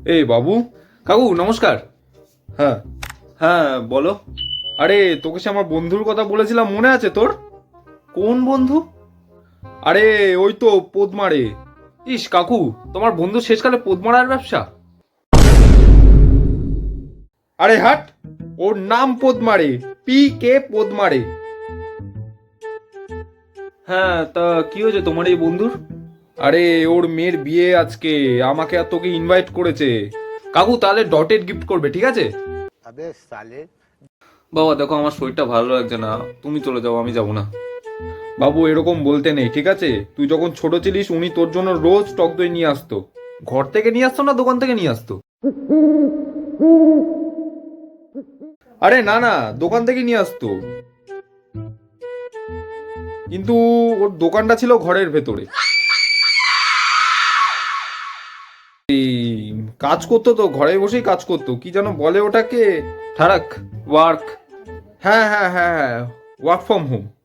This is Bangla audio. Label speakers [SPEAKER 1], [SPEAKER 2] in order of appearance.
[SPEAKER 1] এই বাবু। কাকু নমস্কার। হ্যাঁ, হ্যাঁ বলো। আরে তোকে সে আমার বন্ধুর কথা বলেছিলাম, মনে আছে তোর? কোন বন্ধু? আরে ওই তো পোদমারে। ইস কাকু, তোমার বন্ধু শেষকালে পোদমারার ব্যবসা। আরে হাট, ওর নাম পোদমারে। PK পোদমারে। হ্যাঁ, তা কি হয়েছে তোমার এই বন্ধুর? আরে ওর মেয়ের বিয়ে আজকে, আমাকে আর তোকে ইনভাইট করেছে। কাকু তাহলে ডটেড গিফট করবে, ঠিক আছে?
[SPEAKER 2] अबे साले।
[SPEAKER 1] বাবা দেখো, আমার শরীরটা ভালো লাগছে না, তুমি চলে যাও, আমি যাবো না। বাবু এরকম বলতে নেই, ঠিক আছে? তুই যখন ছোট ছিলিস উনি তোর জন্য রোজ টক দই নিয়ে আসতো। ঘর থেকে নিয়ে আসতো না দোকান থেকে নিয়ে আসতো? আরে না না, দোকান থেকে নিয়ে আসতো। কিন্তু ওর দোকানটা ছিল ঘরের ভেতরে। এই কাজ করতো তো, ঘরে বসেই কাজ করতো, কি যেন বলে ওটাকে? ঠারাক ওয়ার্ক। হ্যাঁ হ্যাঁ হ্যাঁ হ্যাঁ, ওয়ার্ক ফ্রম হোম।